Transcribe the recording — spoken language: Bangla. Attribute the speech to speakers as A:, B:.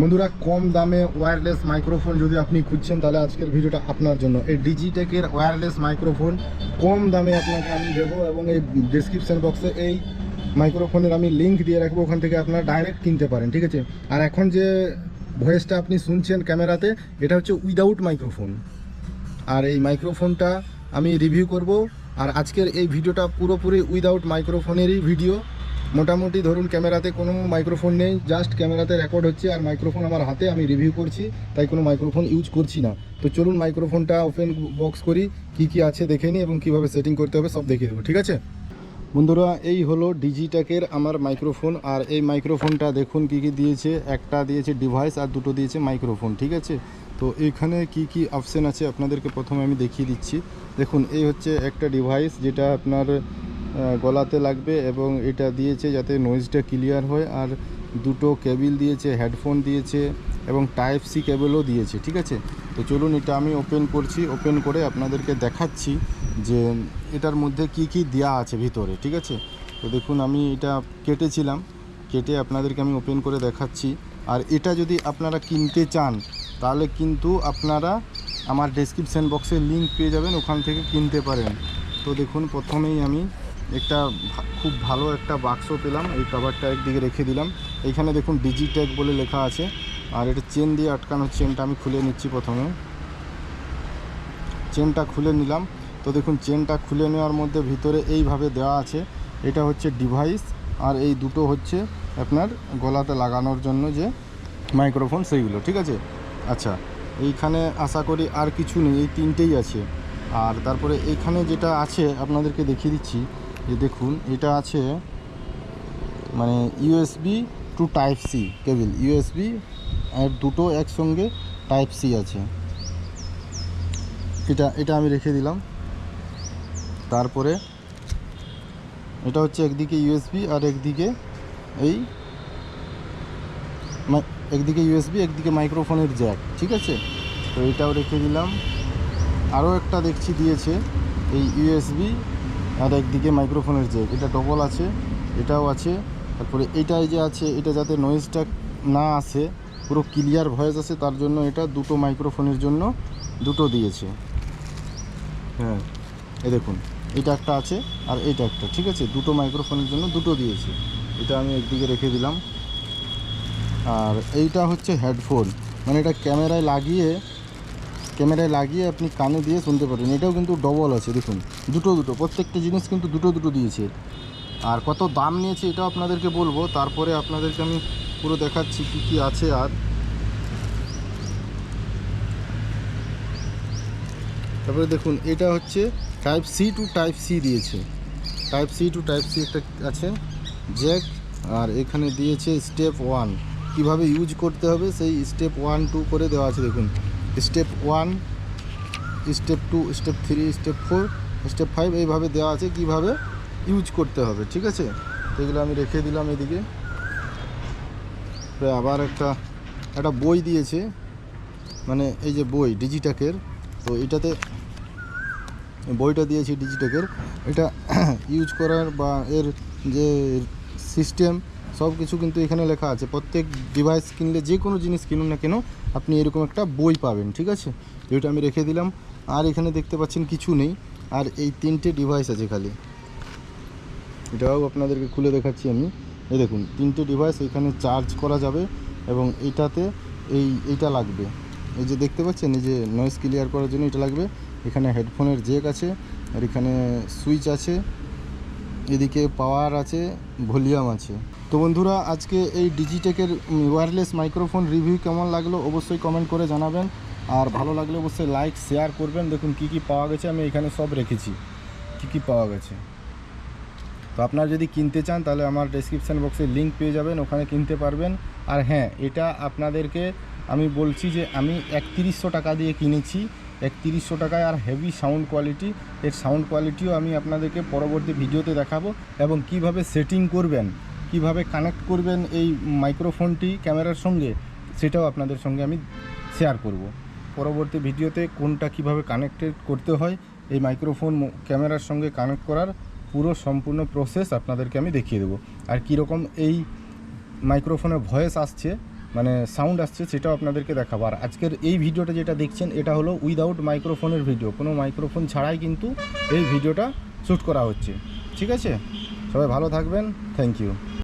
A: বন্ধুরা, কম দামে ওয়্যারলেস মাইক্রোফোন যদি আপনি খুঁজছেন তাহলে আজকের ভিডিওটা আপনার জন্য। এই ডিজিটেকের ওয়্যারলেস মাইক্রোফোন কম দামে আপনাকে আমি দেবো, এবং এই ডেসক্রিপশন বক্সে এই মাইক্রোফোনের আমি লিঙ্ক দিয়ে রাখবো, ওখান থেকে আপনারা ডাইরেক্ট কিনতে পারেন, ঠিক আছে। আর এখন যে ভয়েসটা আপনি শুনছেন ক্যামেরাতে, এটা হচ্ছে উইদাউট মাইক্রোফোন। আর এই মাইক্রোফোনটা আমি রিভিউ করব। আর আজকের এই ভিডিওটা পুরোপুরি উইদাউট মাইক্রোফোনেরই ভিডিও। মোটামুটি ধরুন ক্যামেরাতে কোনো মাইক্রোফোন নেই, জাস্ট ক্যামেরাতে রেকর্ড হচ্ছে আর মাইক্রোফোন আমার হাতে, আমি রিভিউ করছি, তাই কোনো মাইক্রোফোন ইউজ করছি না। তো চলুন মাইক্রোফোনটা ওপেন বক্স করি, কি আছে দেখে নিই এবং কীভাবে সেটিং করতে হবে সব দেখিয়ে দেবো, ঠিক আছে। বন্ধুরা, এই হলো ডিজিটেকের আমার মাইক্রোফোন। আর এই মাইক্রোফোনটা দেখুন কি দিয়েছে। একটা দিয়েছে ডিভাইস আর দুটো দিয়েছে মাইক্রোফোন, ঠিক আছে। তো এইখানে কি অপশান আছে আপনাদেরকে প্রথমে আমি দেখিয়ে দিচ্ছি। দেখুন, এই হচ্ছে একটা ডিভাইস যেটা আপনার গলাতে লাগবে, এবং এটা দিয়েছে যাতে নয়েজটা ক্লিয়ার হয়। আর দুটো কেবিল দিয়েছে, হেডফোন দিয়েছে এবং টাইপ সি কেবলও দিয়েছে, ঠিক আছে। তো চলুন এটা আমি ওপেন করছি। ওপেন করে আপনাদেরকে দেখাচ্ছি যে এটার মধ্যে কি দেওয়া আছে ভিতরে, ঠিক আছে। তো দেখুন, আমি এটা কেটেছিলাম, কেটে আপনাদেরকে আমি ওপেন করে দেখাচ্ছি। আর এটা যদি আপনারা কিনতে চান তাহলে কিন্তু আপনারা আমার ডেসক্রিপশান বক্সে লিঙ্ক পেয়ে যাবেন, ওখান থেকে কিনতে পারেন। তো দেখুন, প্রথমেই আমি একটা খুব ভালো একটা বাক্স পেলাম। এই কভারটা একদিকে রেখে দিলাম। এইখানে দেখুন ডিজিটেক বলে লেখা আছে, আর এটা চেন দিয়ে আটকানো। চেনটা আমি খুলে নিচ্ছি। প্রথমে চেনটা খুলে নিলাম। তো দেখুন, চেনটা খুলে নেওয়ার মধ্যে ভিতরে এইভাবে দেওয়া আছে। এটা হচ্ছে ডিভাইস, আর এই দুটো হচ্ছে আপনার গলাতে লাগানোর জন্য যে মাইক্রোফোন, সেইগুলো, ঠিক আছে। আচ্ছা, এইখানে আশা করি আর কিছু নেই, এই তিনটেই আছে। আর তারপরে এইখানে যেটা আছে আপনাদেরকে দেখিয়ে দিচ্ছি, যে দেখুন এটা আছে মানে USB to type C cable, USB আর দুটো একসঙ্গে টাইপ সি আছে। এটা আমি রেখে দিলাম। তারপরে এটা হচ্ছে একদিকে ইউএসবি আর একদিকে একদিকে মাইক্রোফোনের জ্যাক, ঠিক আছে। তো এটাও রেখে দিলাম। আরও একটা দেখছি দিয়েছে এই ইউএসবি আর একদিকে মাইক্রোফোনের জ্যাক, এটা ডবল আছে, এটাও আছে। তারপরে এটাই যে আছে, এটা যাতে নয়েজটা না আসে, পুরো ক্লিয়ার ভয়েস আসে, তার জন্য এটা দুটো মাইক্রোফোনের জন্য দুটো দিয়েছে। হ্যাঁ, এই দেখুন, এটা একটা আছে আর এটা একটা, ঠিক আছে। দুটো মাইক্রোফোনের জন্য দুটো দিয়েছে। এটা আমি একদিকে রেখে দিলাম। আর এইটা হচ্ছে হেডফোন, মানে এটা ক্যামেরায় লাগিয়ে আপনি কানে দিয়ে শুনতে পারেন। এটাও কিন্তু ডবল আছে, দেখুন, দুটো প্রত্যেকটা জিনিস কিন্তু দুটো দিয়েছে। আর কত দাম নিয়েছে এটাও আপনাদেরকে বলবো, তারপরে আপনাদেরকে আমি পুরো দেখাচ্ছি কি আছে। আর তারপরে দেখুন, এটা হচ্ছে type C to type C দিয়েছে। Type C to type C একটা আছে জ্যাক। আর এখানে দিয়েছে স্টেপ 1 কীভাবে ইউজ করতে হবে, সেই স্টেপ 1, 2 করে দেওয়া আছে। দেখুন, step 1, step 2, step 3, step 4, step 5 এইভাবে দেওয়া আছে কিভাবে ইউজ করতে হবে, ঠিক আছে। তো এগুলো আমি রেখে দিলাম এদিকে। আবার একটা বই দিয়েছে, মানে এই যে বই ডিজিটেকের। তো এটাতে বইটা দিয়েছি ডিজিটেকের, এটা ইউজ করার বা এর যে সিস্টেম সব কিছু কিন্তু এখানে লেখা আছে। প্রত্যেক ডিভাইস কিনলে, যে কোনো জিনিস কিনুন না কেন, আপনি এরকম একটা বই পাবেন, ঠিক আছে। যেটা আমি রেখে দিলাম। আর এখানে দেখতে পাচ্ছেন কিছু নেই, আর এই তিনটে ডিভাইস আছে খালি। এটাও আপনাদেরকে খুলে দেখাচ্ছি আমি। এই দেখুন, তিনটে ডিভাইস, এখানে চার্জ করা যাবে, এবং এইটাতে এইটা লাগবে। এই যে দেখতে পাচ্ছেন, এই যে নয়েজ ক্লিয়ার করার জন্য এটা লাগবে। এখানে হেডফোনের জ্যাক আছে, আর এখানে সুইচ আছে, এদিকে পাওয়ার আছে, ভলিউম আছে। তো বন্ধুরা, আজকে এই ডিজিটেকের ওয়্যারলেস মাইক্রোফোন রিভিউ কেমন লাগলো অবশ্যই কমেন্ট করে জানাবেন। আর ভালো লাগলে অবশ্যই লাইক শেয়ার করবেন। দেখুন কি পাওয়া গেছে, আমি এখানে সব রেখেছি কি পাওয়া গেছে। তো আপনারা যদি কিনতে চান তাহলে আমার ডেসক্রিপশান বক্সে লিঙ্ক পেয়ে যাবেন, ওখানে কিনতে পারবেন। আর হ্যাঁ, এটা আপনাদেরকে আমি বলছি যে আমি 3100 টাকা দিয়ে কিনেছি, 3100 টাকায়। আর হেভি সাউন্ড কোয়ালিটি, এর সাউন্ড কোয়ালিটিও আমি আপনাদেরকে পরবর্তী ভিডিওতে দেখাবো, এবং কিভাবে সেটিং করবেন, কিভাবে কানেক্ট করবেন এই মাইক্রোফোনটি ক্যামেরার সঙ্গে, সেটাও আপনাদের সঙ্গে আমি শেয়ার করব পরবর্তী ভিডিওতে। কোনটা কিভাবে কানেক্টেড করতে হয়, এই মাইক্রোফোন ক্যামেরার সঙ্গে কানেক্ট করার পুরো সম্পূর্ণ প্রসেস আপনাদেরকে আমি দেখিয়ে দেবো। আর কীরকম এই মাইক্রোফোনে ভয়েস আসছে মানে সাউন্ড আসছে সেটাও আপনাদেরকে দেখাবো। আর আজকের এই ভিডিওটা যেটা দেখছেন এটা হলো উইদাউট মাইক্রোফোনের ভিডিও, কোনো মাইক্রোফোন ছাড়াই কিন্তু এই ভিডিওটা শ্যুট করা হচ্ছে। ঠিক আছে, সবাই ভালো থাকবেন, থ্যাংক ইউ।